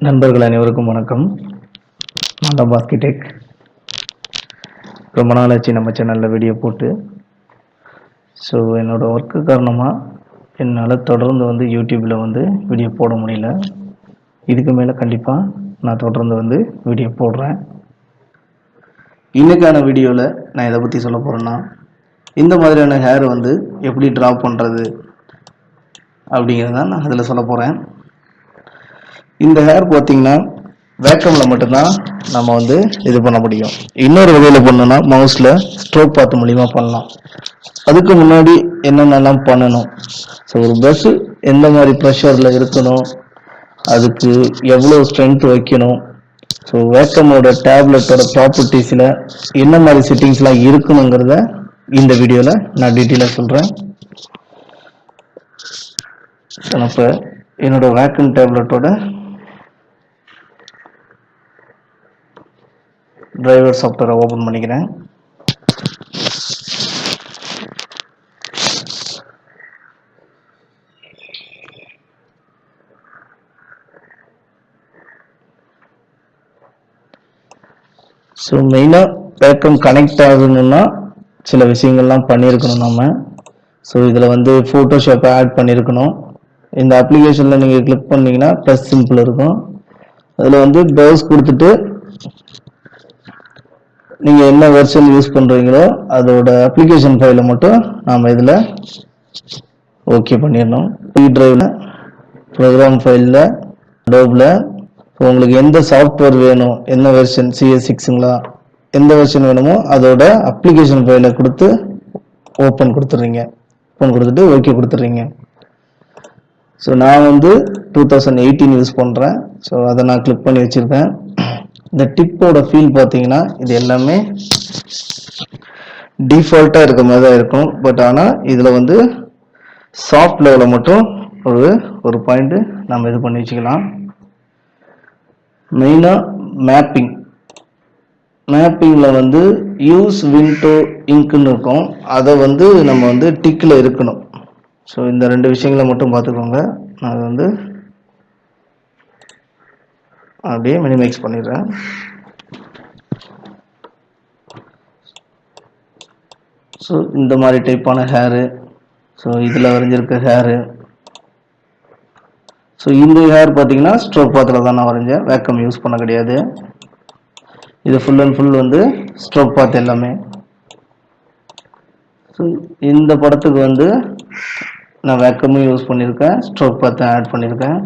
நண்பர்கள் அனைவருக்கும் வணக்கம். நான் தான் bosskeytech. ரொம்ப நாளாச்சு நம்ம சேனலில் வீடியோ போட்டு. ஸோ என்னோடய ஒர்க்கு காரணமாக என்னால் தொடர்ந்து யூடியூப்பில் வீடியோ போட முடியல. இதுக்கு மேலே கண்டிப்பாக நான் தொடர்ந்து வீடியோ போடுறேன். இன்றைக்கான வீடியோவில் நான் இதை பற்றி சொல்ல போகிறேன்னா, இந்த மாதிரியான ஹேர் எப்படி ட்ரா பண்ணுறது அப்படிங்கிறதான் நான் அதில் சொல்ல போகிறேன். இந்த ஹேர் பார்த்தீங்கன்னா வேக்கமில் மட்டும்தான் நம்ம இது பண்ண முடியும். இன்னொரு வகையில் பண்ணணும்னா மவுஸில் ஸ்ட்ரோக் பாத் மூலிமா பண்ணலாம். அதுக்கு முன்னாடி என்னென்னலாம் பண்ணணும், ஸோ ஒரு ப்ரஷ்ஷு எந்த மாதிரி ப்ரெஷரில் இருக்கணும், அதுக்கு எவ்வளோ ஸ்ட்ரென்த் வைக்கணும், ஸோ வேக்கமோட டேப்லெட்டோட ப்ராப்பர்ட்டிஸில் என்ன மாதிரி செட்டிங்ஸ்லாம் இருக்கணுங்கிறத இந்த வீடியோவில் நான் டீட்டெயிலாக சொல்கிறேன். ஸோ நான் இப்போ என்னோடய வேக்கம் டேப்லெட்டோட டிரைவர் சாஃப்ட்வேரை ஓப்பன் பண்ணிக்கிறேன். ஸோ மெயினாக வேக்கம் கனெக்ட் ஆகணும்னா சில விஷயங்கள்லாம் பண்ணியிருக்கணும் நம்ம. ஸோ இதில் ஃபோட்டோஷாப்பை ஆட் பண்ணியிருக்கணும். இந்த அப்ளிகேஷனில் நீங்கள் கிளிக் பண்ணிங்கன்னா ப்ளஸ் சிம்பிள் இருக்கும். அதில் ப்ரௌஸ் கொடுத்துட்டு நீங்கள் என்ன வெர்ஷன் யூஸ் பண்ணுறீங்களோ அதோட அப்ளிகேஷன் ஃபைலை மட்டும் நாம் இதில் ஓகே பண்ணிடணும். பி டிரைவில் ப்ரோக்ராம் ஃபைலில் அடோபில் உங்களுக்கு எந்த சாஃப்ட்வேர் வேணும், என்ன வெர்ஷன் CS6ங்களா, எந்த வெர்ஷன் வேணுமோ அதோட அப்ளிகேஷன் ஃபைலை கொடுத்து ஓப்பன் கொடுத்துட்றீங்க. ஓப்பன் கொடுத்துட்டு ஓகே கொடுத்துட்றீங்க. ஸோ நான் 2018 யூஸ் பண்ணுறேன். ஸோ அதை நான் கிளிக் பண்ணி வச்சுருக்கேன். இந்த டிப்போட ஃபீல் பார்த்தீங்கன்னா இது எல்லாமே டிஃபால்ட்டாக இருக்க மாதிரி தான் இருக்கும். பட் ஆனால் இதில் சாஃப்ட் லெவலில் மட்டும் ஒரு பாயிண்ட்டு நம்ம இது பண்ணி வச்சுக்கலாம். மெயினாக மேப்பிங்கில் யூஸ் விண்டோ இங்க்குன்னு இருக்கும். அதை நம்ம டிக்கில் இருக்கணும். ஸோ இந்த ரெண்டு விஷயங்களை மட்டும் பார்த்துக்கோங்க. நான் அதை அப்படியே மினிமைஸ் பண்ணிடுறேன். ஸோ இந்த மாதிரி டைப்பான ஹேரு, ஸோ இதில் வரைஞ்சிருக்க ஹேரு, ஸோ இந்த ஹேர் பார்த்தீங்கன்னா ஸ்ட்ரோக் பாத்தில் தான் நான் வரைஞ்சேன், வேக்கம் யூஸ் பண்ண கிடையாது. இது full and full stroke path எல்லாமே. ஸோ இந்த படத்துக்கு நான் வேக்கமும் யூஸ் பண்ணியிருக்கேன், ஸ்ட்ரோக் பாத்தை ஆட் பண்ணியிருக்கேன்.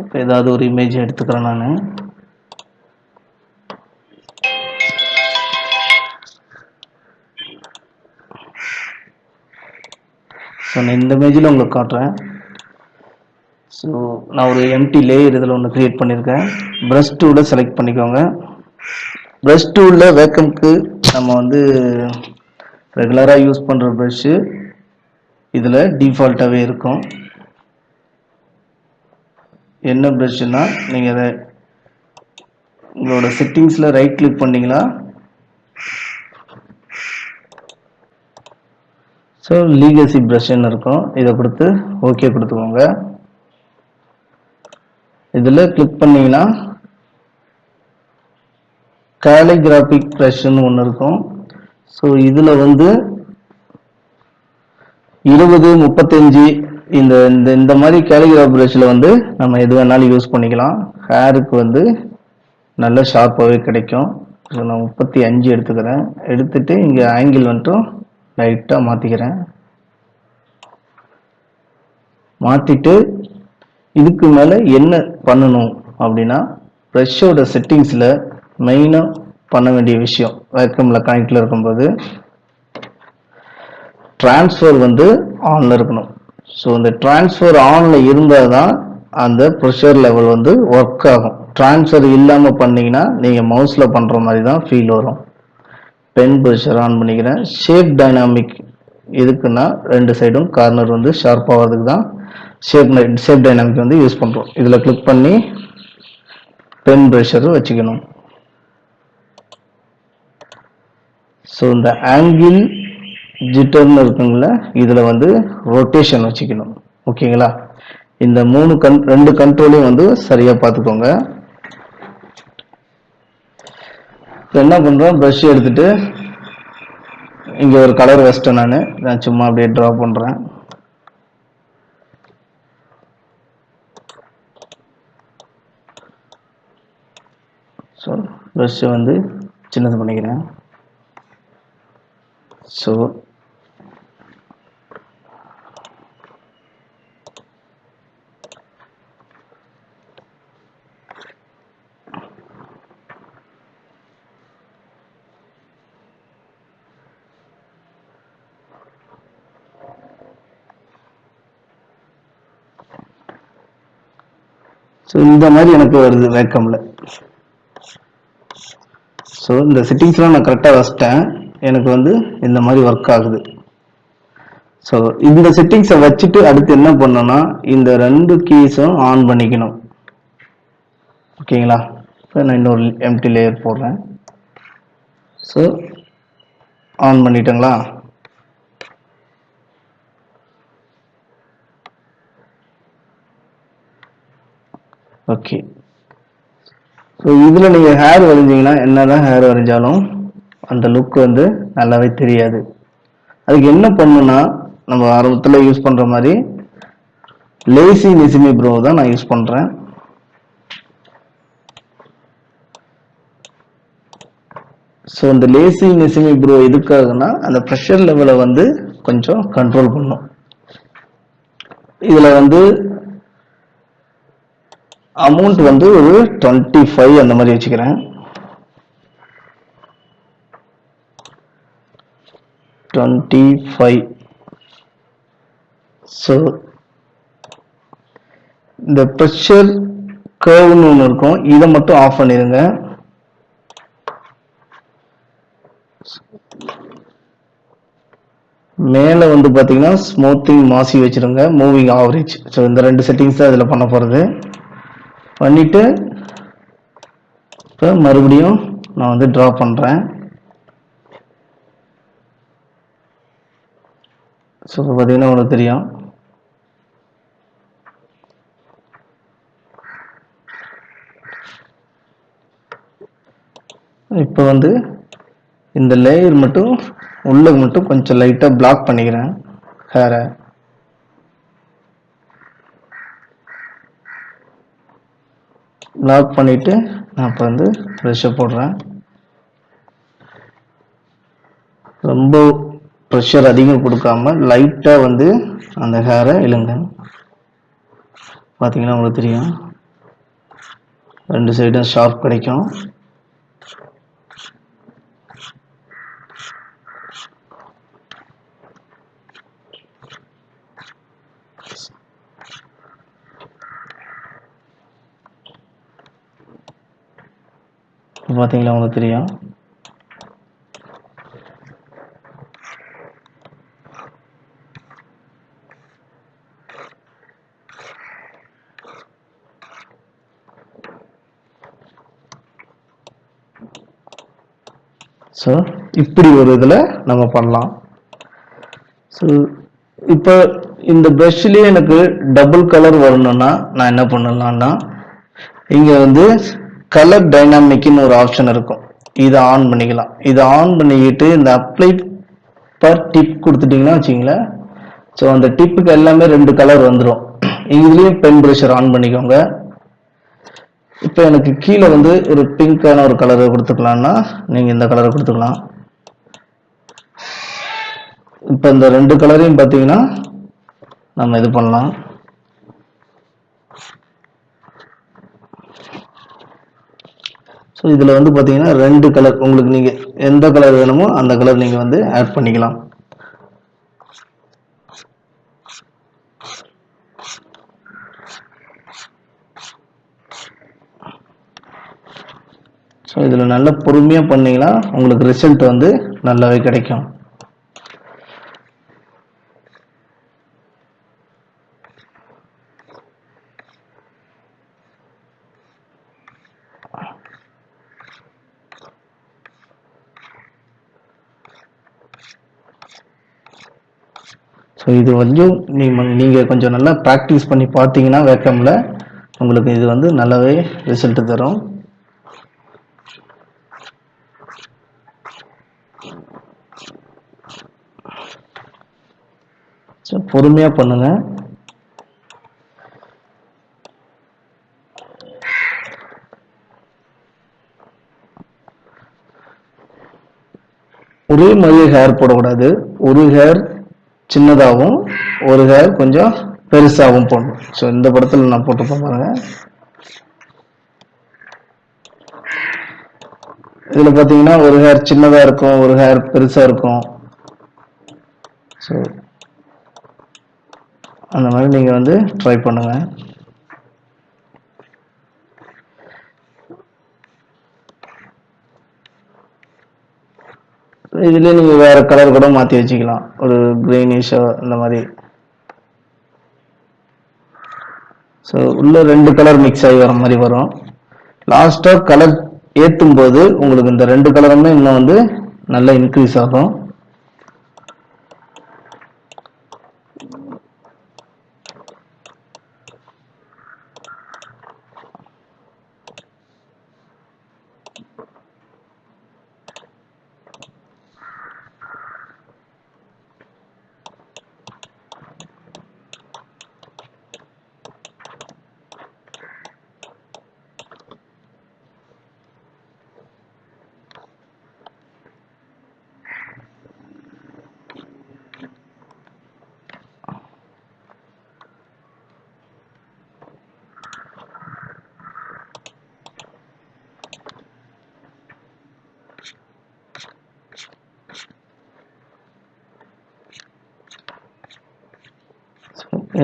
இப்போ ஏதாவது ஒரு இமேஜ் எடுத்துக்கிறேன் நான். ஸோ நான் இந்த இமேஜில் உங்களுக்கு காட்டுறேன். ஸோ நான் ஒரு எம்டி லேயர் இதில் ஒன்று க்ரியேட் பண்ணியிருக்கேன். ப்ரஷ் டூவில் செலக்ட் பண்ணிக்கோங்க. ப்ரஷ் டூவில் வேக்கம்க்கு நம்ம ரெகுலராக யூஸ் பண்ணுற ப்ரஷ்ஷு இதில் டிஃபால்ட்டாகவே இருக்கும். என்ன ப்ரஷ்னா நீங்கள் அதை உங்களோட செட்டிங்ஸில் ரைட் கிளிக் பண்ணிங்களா, ஸோ லீகசி ப்ரஷ்ன்னு இருக்கும். இதை கொடுத்து ஓகே கொடுத்துக்கோங்க. இதில் கிளிக் பண்ணிங்கன்னா கேலிகிராஃபிக் ப்ரஷ்ன்னு ஒன்று இருக்கும். ஸோ இதில் 20, 35 இந்த மாதிரி கேலிகிராஃபி ப்ரஷ்ஷில் நம்ம எது வேணாலும் யூஸ் பண்ணிக்கலாம். ஹேருக்கு நல்ல ஷார்ப்பாகவே கிடைக்கும். ஸோ நான் 35 எடுத்துக்கிறேன். எடுத்துட்டு இங்கே ஆங்கிள் லைட்டாக மாற்றிக்கிறேன். மாற்றிட்டு இதுக்கு மேலே என்ன பண்ணணும் அப்படின்னா, ப்ரஷ்ஷோட செட்டிங்ஸில் மெயினாக பண்ண வேண்டிய விஷயம், வேக்கமில் கனெக்டில் இருக்கும்போது ட்ரான்ஸ்ஃபர் ஆனில் இருக்கணும். ஸோ இந்த ட்ரான்ஸ்ஃபர் ஆனில் இருந்தால் தான் அந்த ப்ரெஷர் லெவல் ஒர்க் ஆகும். ட்ரான்ஸ்ஃபர் இல்லாமல் பண்ணிங்கன்னா நீங்கள் மவுஸில் பண்ணுற மாதிரி தான் ஃபீல் வரும். பென் ப்ரெஷர் ஆன் பண்ணிக்கிறேன். ஷேப் டைனாமிக் எதுக்குன்னா ரெண்டு சைடும் கார்னர் ஷார்ப் ஆகிறதுக்கு தான் ஷேப் டைனாமிக் யூஸ் பண்ணுறோம். இதில் கிளிக் பண்ணி பென் ப்ரெஷர் வச்சுக்கணும். ஸோ இந்த ஆங்கிள் ஜிட்டர்னு இருக்குங்களா, இதில் ரொட்டேஷன் வச்சுக்கணும். ஓகேங்களா, இந்த ரெண்டு கண்ட்ரோலையும் வந்து சரியா பார்த்துக்கோங்க. என்ன பண்றோம், ப்ரஷ் எடுத்துட்டு இங்க ஒரு கலர் வச்சிட்டேன். நான் சும்மா அப்படியே டிரா பண்றேன். ஸோ ப்ரஷ் வந்து சின்னது பண்ணிக்கிறேன். ஸோ இந்த மாதிரி எனக்கு வருது வேக்கம்ல. ஸோ இந்த செட்டிங்ஸ்லாம் நான் கரெக்டாக வச்சிட்டேன். எனக்கு வந்து இந்த மாதிரி ஒர்க் ஆகுது. ஸோ இந்த செட்டிங்ஸை வச்சுட்டு அடுத்து என்ன பண்ணணும்னா இந்த ரெண்டு கீஸும் ஆன் பண்ணிக்கணும். ஓகேங்களா? இப்போ நான் இன்னொரு எம்டி லேயர் போடுறேன். ஸோ ஆன் பண்ணிட்டேங்களா? ஓகே. ஸோ இதில் நீங்கள் ஹேர் வரைஞ்சிங்கன்னா என்னதான் ஹேர் வரைஞ்சாலும் அந்த லுக் வந்து நல்லாவே தெரியாது. அதுக்கு என்ன பண்ணணும்னா நம்ம ஆரம்பத்தில் யூஸ் பண்ணுற மாதிரி லேசி நெசிமி ப்ரோ தான் நான் யூஸ் பண்ணுறேன். ஸோ இந்த லேசி நெசிமி ப்ரோ எதுக்காகனா அந்த ப்ரெஷர் லெவலை வந்து கொஞ்சம் கண்ட்ரோல் பண்ணும். இதில் வந்து அமௌண்ட் வந்து ஒரு 25 அந்த மாதிரி வச்சுக்கிறேன். 25. ஸோ இந்த ப்ரெஷர் கர்வ்னு ஒன்று இருக்கும், இதை மட்டும் ஆஃப் பண்ணிடுங்க. மேலே வந்து பார்த்தீங்கன்னா ஸ்மூத்திங் மாசி வச்சிருங்க, மூவிங் ஆவரேஜ். ஸோ இந்த ரெண்டு செட்டிங்ஸ் தான் இதில் பண்ண போகிறது. பண்ணிட்டு இப்போ மறுபடியும் நான் வந்து ட்ரா பண்ணுறேன். ஸோ இப்போ பார்த்தீங்கன்னா உங்களுக்கு தெரியும். இப்போ வந்து இந்த லேயர் மட்டும் உள்ள மட்டும் கொஞ்சம் லைட்டாக பிளாக் பண்ணிக்கிறேன் ஹேரை. பிளாக் பண்ணிட்டு நான் இப்போ வந்து ப்ரெஷ்ஷை போடுறேன். ரொம்ப ப்ரெஷர் அதிகம் கொடுக்காம லைட்டாக வந்து அந்த ஹேரை இழுங்க. பார்த்தீங்கன்னா உங்களுக்கு தெரியும், ரெண்டு சைடும் ஷார்ப் கிடைக்கும். பார்த்தீங்களா உங்களுக்கு தெரியும். ஸோ இப்படி ஒரு இதில் நம்ம பண்ணலாம். ஸோ இப்போ இந்த ப்ரஷ்லேயே எனக்கு டபுள் கலர் வரணும்னா நான் என்ன பண்ணலாம்னா இங்கே வந்து கலர் டைனாமிக்னு ஒரு ஆப்ஷன் இருக்கும், இதை ஆன் பண்ணிக்கலாம். இதை ஆன் பண்ணிக்கிட்டு இந்த அப்ளை பர் டிப் கொடுத்துட்டிங்கன்னா வச்சிங்களேன். ஸோ அந்த டிப்புக்கு எல்லாமே ரெண்டு கலர் வந்துடும். இதுலேயும் பென் ப்ரஷர் ஆன் பண்ணிக்கோங்க. இப்போ எனக்கு கீழே வந்து ஒரு பிங்கான ஒரு கலரை கொடுத்துக்கலாம்னா நீங்கள் இந்த கலரை கொடுத்துக்கலாம். இப்போ இந்த ரெண்டு கலரையும் பார்த்தீங்கன்னா நம்ம இது பண்ணலாம். ஸோ இதில் வந்து பார்த்தீங்கன்னா ரெண்டு கலர், உங்களுக்கு நீங்கள் எந்த கலர் வேணுமோ அந்த கலர் நீங்கள் வந்து ஆட் பண்ணிக்கலாம். ஸோ இதில் நல்ல பொறுமையாக பண்ணிங்கன்னா உங்களுக்கு ரிசல்ட் வந்து நல்லாவே கிடைக்கும். ஸோ ஸோ இது கொஞ்சம் நீங்கள் கொஞ்சம் நல்லா ப்ராக்டிஸ் பண்ணி பார்த்தீங்கன்னா வேக்கமில் உங்களுக்கு இது வந்து நல்லாவே ரிசல்ட் தரும். ஸோ பொறுமையாக பண்ணுங்க. ஒரே மாதிரி ஹேர் போடக்கூடாது. ஒரு ஹேர் சின்னதாகவும் ஒரு ஹேர் கொஞ்சம் பெருசாகவும் போடணும். ஸோ இந்த படத்தில் நான் போட்டு பாருங்க. இதில் பார்த்தீங்கன்னா ஒரு ஹேர் சின்னதாக இருக்கும், ஒரு ஹேர் பெருசாக இருக்கும். ஸோ அந்த மாதிரி நீங்கள் வந்து ட்ரை பண்ணுங்க. இதுலேயே நீங்கள் வேறு கலர் கூட மாற்றி வச்சுக்கலாம், ஒரு க்ரீனிஷோ இந்த மாதிரி. ஸோ உள்ள 2 கலர் மிக்ஸ் ஆகி வர மாதிரி வரும். லாஸ்ட்டாக கலர் ஏற்றும் போது உங்களுக்கு இந்த 2 கலருமே இன்னும் வந்து நல்லா இன்க்ரீஸ் ஆகும்.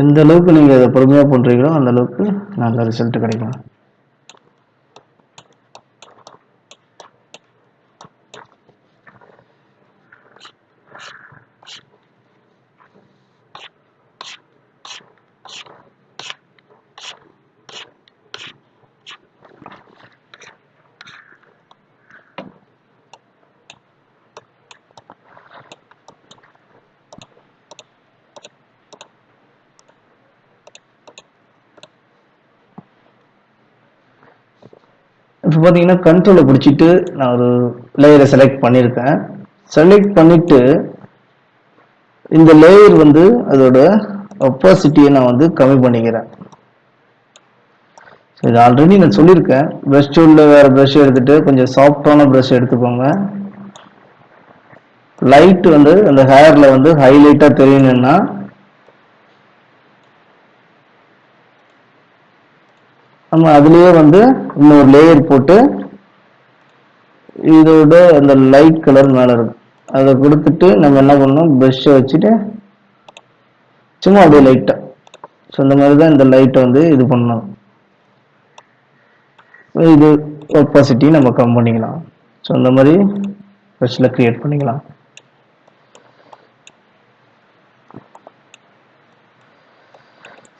எந்த அளவுக்கு நீங்கள் இதை பொறுமையாக பண்ணுறீங்களோ அந்த அளவுக்கு நல்ல ரிசல்ட் கிடைக்கும். இப்போ பார்த்தீங்கன்னா கண்ட்ரோலை பிடிச்சிட்டு நான் ஒரு லேயரை செலக்ட் பண்ணியிருக்கேன். செலக்ட் பண்ணிட்டு இந்த லேயர் வந்து அதோட ஒப்பாசிட்டியை நான் வந்து கம்மி பண்ணிக்கிறேன். இது ஆல்ரெடி நான் சொல்லியிருக்கேன். ப்ரஷ் டூலில் வேறு ப்ரஷ் எடுத்துகிட்டு கொஞ்சம் சாஃப்டான ப்ரஷ் எடுத்துக்கோங்க. லைட் வந்து அந்த ஹேரில் வந்து ஹைலைட்டாக தெரியணும்னா நம்ம அதுலேயே வந்து இன்னொரு லேயர் போட்டு இதோட அந்த லைட் கலர் மேலே இருக்கும் அதை கொடுத்துட்டு நம்ம என்ன பண்ணணும், ப்ரஷ்ஷை வச்சுட்டு சும்மா அப்படியே லைட்டாக. ஸோ இந்த மாதிரி தான் இந்த லைட்டை வந்து இது பண்ணணும். இது ஒப்பாசிட்டி நம்ம கம் பண்ணிக்கலாம். ஸோ இந்த மாதிரி ப்ரஷ்ஷில் க்ரியேட் பண்ணிக்கலாம்.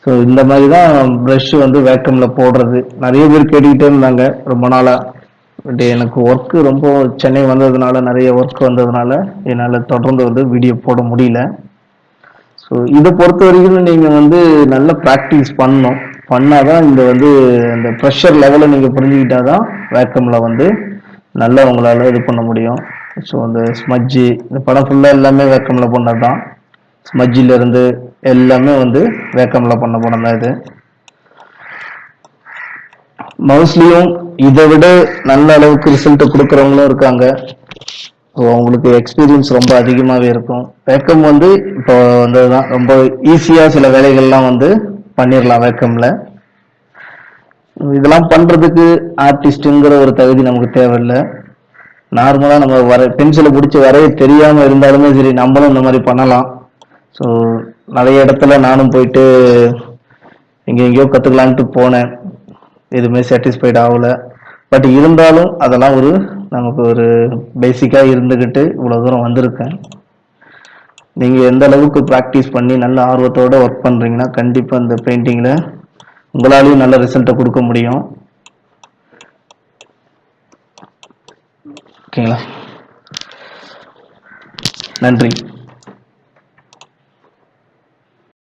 ஸோ இந்த மாதிரி தான் ப்ரஷ் வந்து வேக்கமில் போடுறது. நிறைய பேர் கேட்டுக்கிட்டே இருந்தாங்க ரொம்ப நாளாக. பட் எனக்கு ஒர்க்கு ரொம்ப சென்னை வந்ததுனால, நிறைய ஒர்க் வந்ததுனால என்னால் தொடர்ந்து வந்து வீடியோ போட முடியல. ஸோ இதை பொறுத்த வரைக்கும் நீங்கள் வந்து நல்ல ப்ராக்டிஸ் பண்ணணும். பண்ணால் தான் இந்த வந்து அந்த ப்ரெஷர் லெவலை நீங்கள் புரிஞ்சுக்கிட்டா தான் வேக்கமில் வந்து நல்லா உங்களால் இது பண்ண முடியும். ஸோ அந்த ஸ்மஜ்ஜி இந்த படம் ஃபுல்லாக எல்லாமே வேக்கமில் பண்ணது தான். ஸ்மஜ்ஜிலேருந்து எல்லாமே வந்து வேக்கமில் பண்ண படம் தான் இது. மவுஸ்லேயும் இதை விட நல்ல அளவுக்கு ரிசல்ட் கொடுக்குறவங்களும் இருக்காங்க. ஸோ அவங்களுக்கு எக்ஸ்பீரியன்ஸ் ரொம்ப அதிகமாகவே இருக்கும். வேக்கம் வந்து இப்போ வந்ததுதான் ரொம்ப ஈஸியாக சில வேலைகள்லாம் வந்து பண்ணிடலாம் வேக்கமில். இதெல்லாம் பண்ணுறதுக்கு ஆர்டிஸ்ட்டுங்கிற ஒரு தகுதி நமக்கு தேவையில்லை. நார்மலாக நம்ம பென்சிலை பிடிச்சி வரைய தெரியாமல் இருந்தாலுமே சரி, நம்மளும் இந்த மாதிரி பண்ணலாம். ஸோ நிறைய இடத்துல நானும் போயிட்டு எங்கேயோ கற்றுக்கலான்ட்டு போனேன், எதுவுமே சாட்டிஸ்ஃபைட் ஆகலை. பட் இருந்தாலும் அதெல்லாம் நமக்கு ஒரு பேசிக்காக இருந்துக்கிட்டு இவ்வளோ தூரம் வந்திருக்கேன். நீங்கள் எந்த அளவுக்கு ப்ராக்டிஸ் பண்ணி நல்ல ஆர்வத்தோடு ஒர்க் பண்ணுறீங்கன்னா கண்டிப்பாக இந்த பெயிண்டிங்கில் உங்களாலையும் நல்ல ரிசல்ட்டை கொடுக்க முடியும். ஓகேங்களா? நன்றி.